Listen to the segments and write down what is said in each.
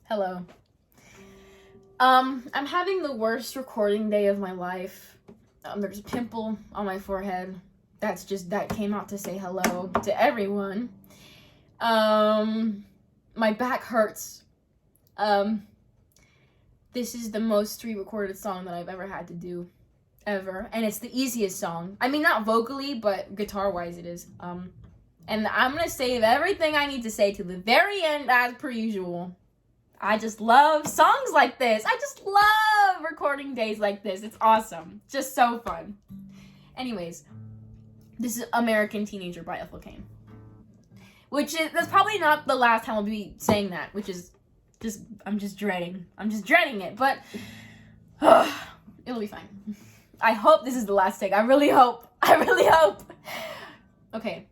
Hello. I'm having the worst recording day of my life. There's a pimple on my forehead. That came out to say hello to everyone. My back hurts. This is the most re-recorded song that I've ever had to do. Ever. And it's the easiest song. I mean, not vocally, but guitar-wise it is. And I'm gonna save everything I need to say to the very end as per usual. I just love songs like this. I just love recording days like this. It's awesome. Just so fun. Anyways, this is American Teenager by Ethel Cain. That's probably not the last time I'll be saying that, which is I'm just dreading it, but it'll be fine. I hope this is the last take. I really hope. Okay.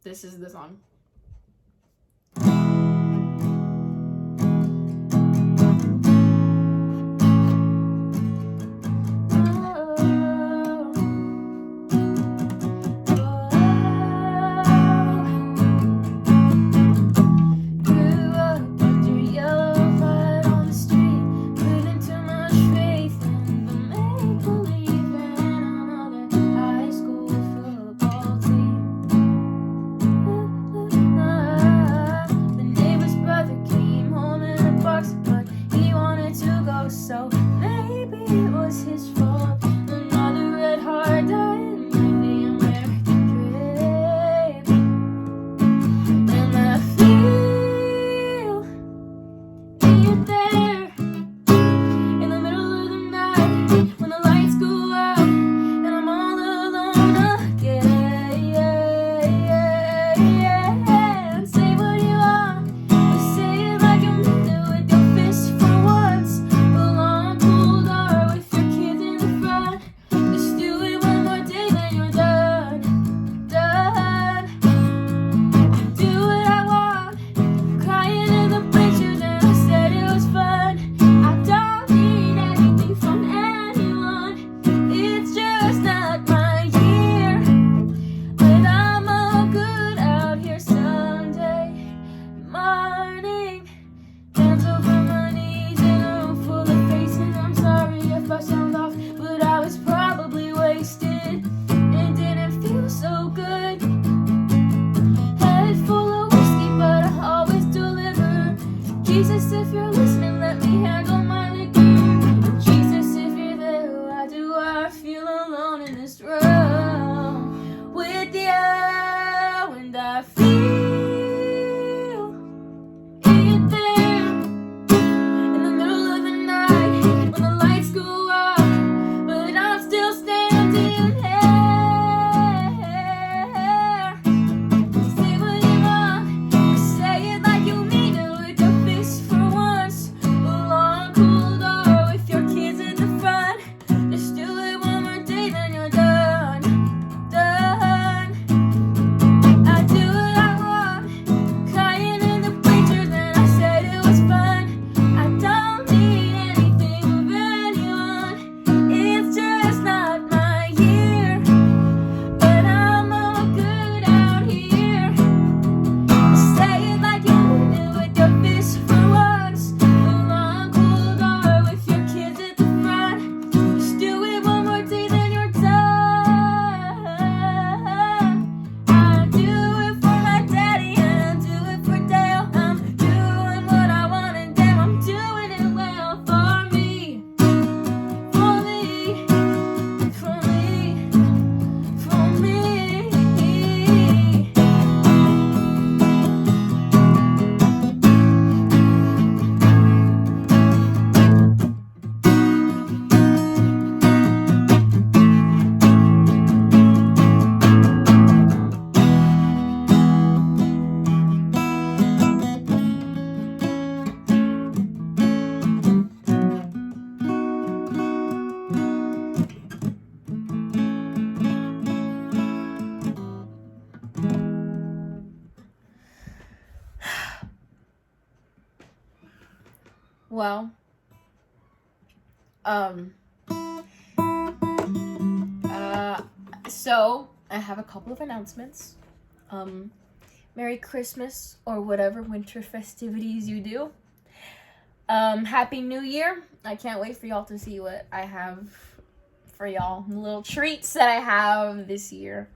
This is the song. So maybe it was his fault. Another red heart dying like the American dream. And I feel it there in the middle of the night when the lights go out and I'm all alone again. And say what you want, but say it like you mean it with your fist for once. Jesus, if you're listening, let me handle my liquor. Jesus, if you're there, why do I feel alone in this room with you? And I feel it there in the middle of the night when the lights go out, but I'm still standing here. Say what you want, say it like you mean it. Well, so I have a couple of announcements. Merry Christmas or whatever winter festivities you do. Happy New Year. I can't wait for y'all to see what I have for y'all. The little treats that I have this year.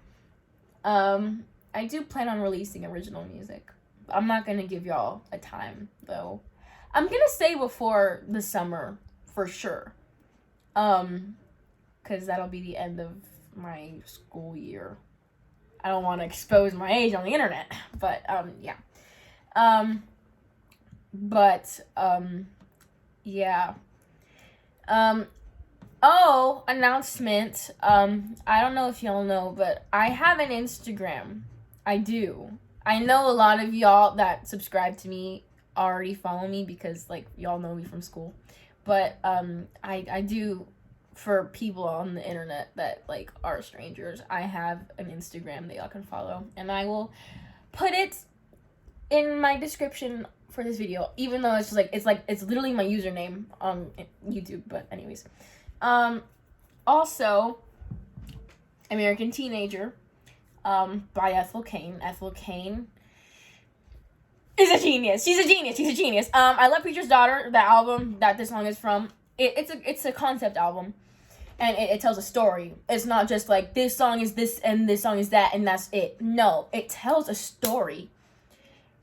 I do plan on releasing original music. I'm not gonna give y'all a time, though. I'm gonna say before the summer, for sure. Because that'll be the end of my school year. I don't want to expose my age on the internet, but, yeah. Yeah. Announcement. I don't know if y'all know, but I have an Instagram. I do. I know a lot of y'all that subscribe to me already follow me because, like, y'all know me from school. But, I do, for people on the internet that, like, are strangers, I have an Instagram that y'all can follow. And I will put it in my description for this video, even though it's literally my username on YouTube, but anyways. Also, American Teenager, by Ethel Cain. Ethel Cain is a genius. She's a genius. I Love Preacher's Daughter, the album that this song is from. It's a concept album, and it tells a story. It's not just like, this song is this and this song is that and that's it. No, it tells a story.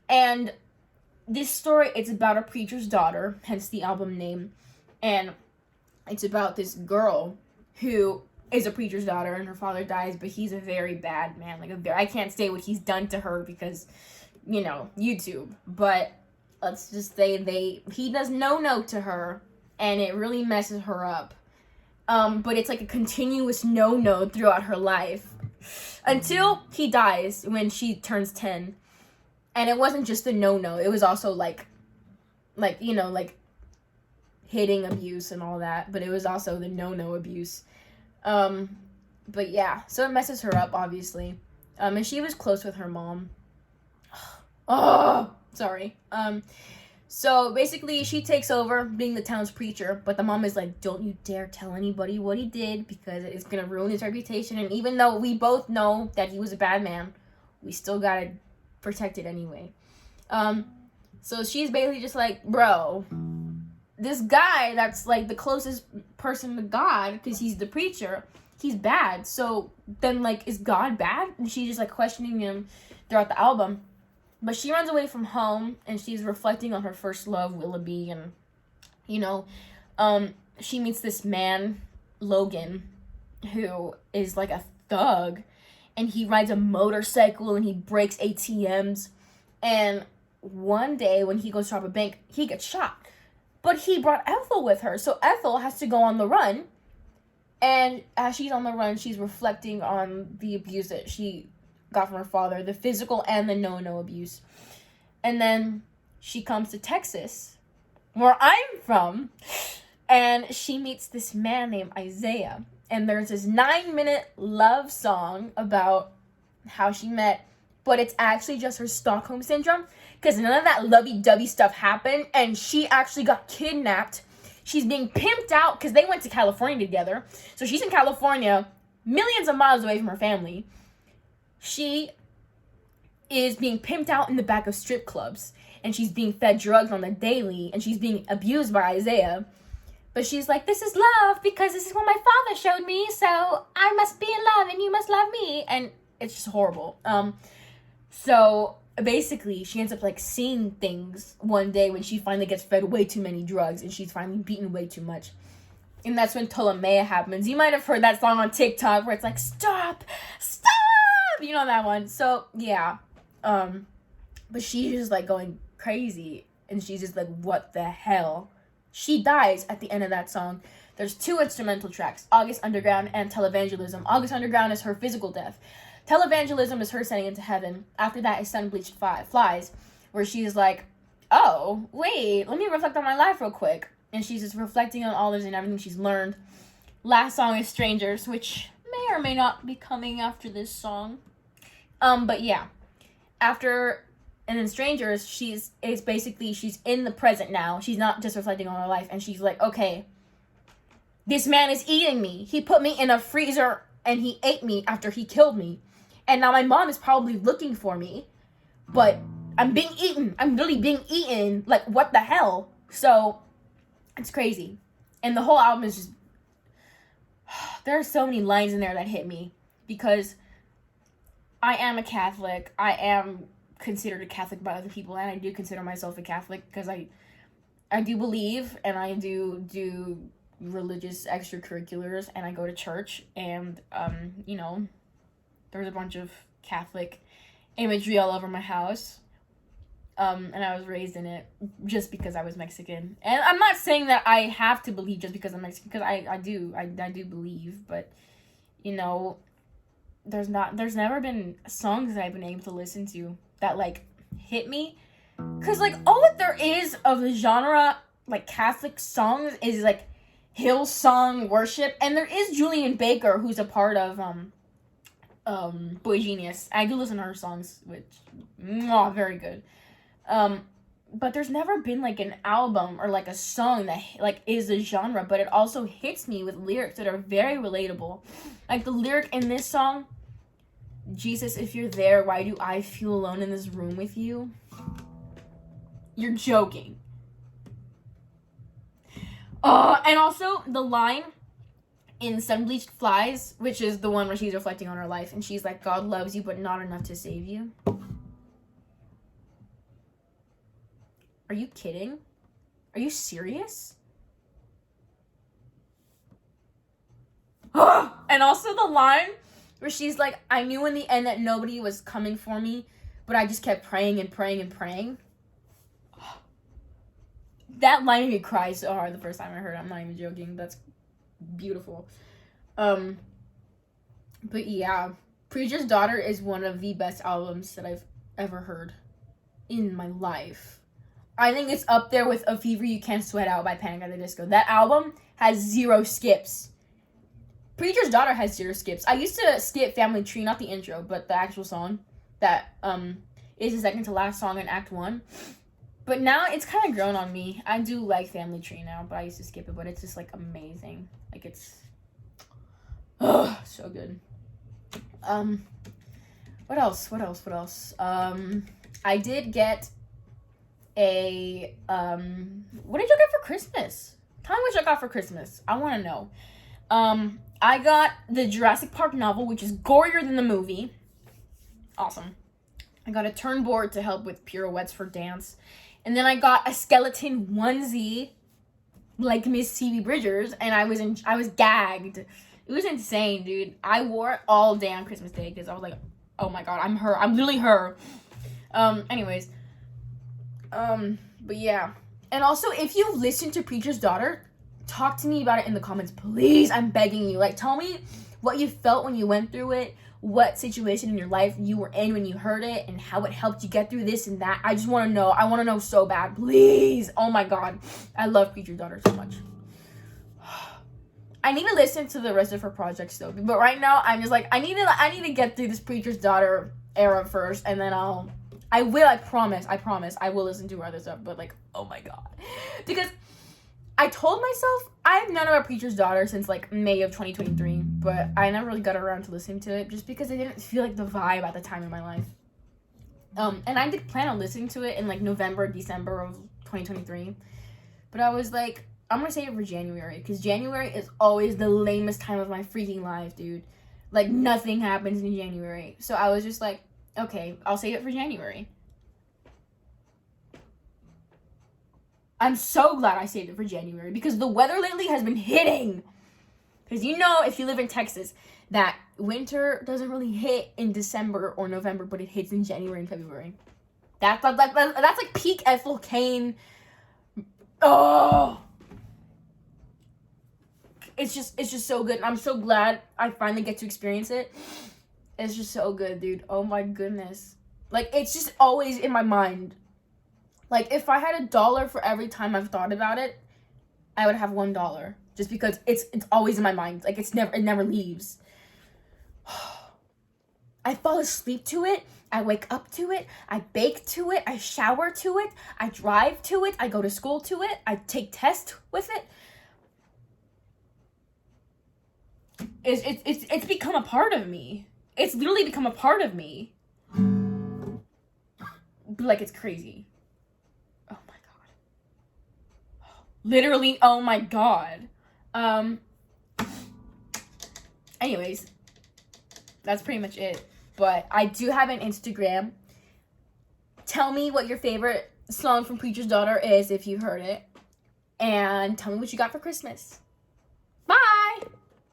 And this story, it's about a preacher's daughter, hence the album name. And it's about this girl who is a preacher's daughter, and her father dies, but he's a very bad man. I can't say what he's done to her because, YouTube. But let's just say he does no to her, and it really messes her up. But it's like a continuous no throughout her life until he dies when she turns 10. And it wasn't just the no. It was also like hitting abuse and all that. But it was also the no abuse. But yeah, so it messes her up, obviously. And she was close with her mom. Oh, sorry. So basically she takes over being the town's preacher. But the mom is like, don't you dare tell anybody what he did, because it's going to ruin his reputation. And even though we both know that he was a bad man, we still got to protect it anyway. So she's basically just like, bro, this guy that's like the closest person to God, because he's the preacher, he's bad. So then, like, is God bad? And she's just like questioning him throughout the album. But she runs away from home, and she's reflecting on her first love, Willoughby, and she meets this man, Logan, who is like a thug. And he rides a motorcycle, and he breaks ATMs. And one day, when he goes to rob a bank, he gets shot. But he brought Ethel with her, so Ethel has to go on the run. And as she's on the run, she's reflecting on the abuse that she got from her father, the physical and the no abuse. And then she comes to Texas, where I'm from, and she meets this man named Isaiah. And there's this 9-minute love song about how she met, but it's actually just her Stockholm syndrome, because none of that lovey-dovey stuff happened, and she actually got kidnapped. She's being pimped out, because they went to California together. So she's in California, millions of miles away from her family. She is being pimped out in the back of strip clubs, and she's being fed drugs on the daily, and she's being abused by Isaiah. But she's like, this is love because this is what my father showed me, so I must be in love and you must love me. And it's just horrible. So basically, she ends up like seeing things one day when she finally gets fed way too many drugs and she's finally beaten way too much. And that's when Ptolemaea happens. You might have heard that song on TikTok where it's like, stop, you know that one. So yeah, but she's just like going crazy, and she's just like, what the hell? She dies at the end of that song. There's 2 instrumental tracks, August Underground and Televangelism. August Underground is her physical death. Televangelism is her sending into heaven. After that is Sun-Bleached Flies, where she's like, oh, wait, let me reflect on my life real quick. And she's just reflecting on all this and everything she's learned. Last song is Strangers, which may or may not be coming after this song. But yeah, after... And in Strangers, she's in the present now. She's not just reflecting on her life. And she's like, okay, this man is eating me. He put me in a freezer and he ate me after he killed me. And now my mom is probably looking for me. But I'm being eaten. I'm literally being eaten. Like, what the hell? So it's crazy. And the whole album is just, there are so many lines in there that hit me, because I am a Catholic. I am considered a Catholic by other people, and I do consider myself a Catholic because I do believe, and I do religious extracurriculars, and I go to church, and you know, there's a bunch of Catholic imagery all over my house. And I was raised in it just because I was Mexican. And I'm not saying that I have to believe just because I'm Mexican, because I do believe, but, you know, there's never been songs that I've been able to listen to that, like, hit me. Because, like, all that there is of the genre, like, Catholic songs is, like, Hillsong worship. And there is Julian Baker, who's a part of, Boy Genius. I do listen to her songs, which, very good. But there's never been, like, an album or, like, a song that, like, is a genre, but it also hits me with lyrics that are very relatable. Like, the lyric in this song, Jesus, if you're there, why do I feel alone in this room with you? You're joking. And also, the line in Sun-Bleached Flies, which is the one where she's reflecting on her life, and she's like, God loves you, but not enough to save you. Are you kidding? Are you serious? And also the line where she's like, I knew in the end that nobody was coming for me, but I just kept praying and praying and praying. That line made me cry so hard the first time I heard it. I'm not even joking. That's beautiful. But yeah, Preacher's Daughter is one of the best albums that I've ever heard in my life. I think it's up there with A Fever You Can't Sweat Out by Panic at the Disco. That album has 0 skips. Preacher's Daughter has 0 skips. I used to skip Family Tree, not the intro, but the actual song that is the second to last song in Act 1. But now it's kind of grown on me. I do like Family Tree now, but I used to skip it, but it's just, like, amazing. Like, it's so good. What else? I did get a what did you get for Christmas? Tell me what you got for Christmas. I want to know. I got the Jurassic Park novel, which is gorier than the movie. Awesome. I got a turnboard to help with pirouettes for dance. And then I got a skeleton onesie like Miss Phoebe Bridgers, and I was gagged. It was insane, dude. I wore it all day on Christmas Day because I was like, oh my god, I'm her. I'm literally her. Anyways. But yeah. And also, if you've listened to Preacher's Daughter, talk to me about it in the comments, please. I'm begging you. Like, tell me what you felt when you went through it, what situation in your life you were in when you heard it, and how it helped you get through this and that. I just want to know. I want to know so bad. Please. Oh my god. I love Preacher's Daughter so much. I need to listen to the rest of her projects though. But right now, I'm just like, I need to get through this Preacher's Daughter era first, and then I promise, I will listen to her other stuff, but like, oh my god. Because I told myself I've known about Preacher's Daughter since like May of 2023, but I never really got around to listening to it just because I didn't feel like the vibe at the time in my life. And I did plan on listening to it in like November, December of 2023, but I was like, I'm gonna save it for January, because January is always the lamest time of my freaking life, dude. Like, nothing happens in January. So I was just like, okay, I'll save it for January. I'm so glad I saved it for January, because the weather lately has been hitting. Because you know, if you live in Texas, that winter doesn't really hit in December or November, but it hits in January and February. That's like peak Ethel Cain. Oh! It's just so good. And I'm so glad I finally get to experience it. It's just so good, dude. Oh my goodness. Like, it's just always in my mind. Like, if I had $1 for every time I've thought about it, I would have $1. Just because it's always in my mind. Like, it never leaves. I fall asleep to it. I wake up to it. I bake to it. I shower to it. I drive to it. I go to school to it. I take tests with it. It's become a part of me. It's literally become a part of me. Like, it's crazy. Oh my god. Literally, oh my god. Anyways, that's pretty much it. But I do have an Instagram. Tell me what your favorite song from Preacher's Daughter is if you heard it. And tell me what you got for Christmas.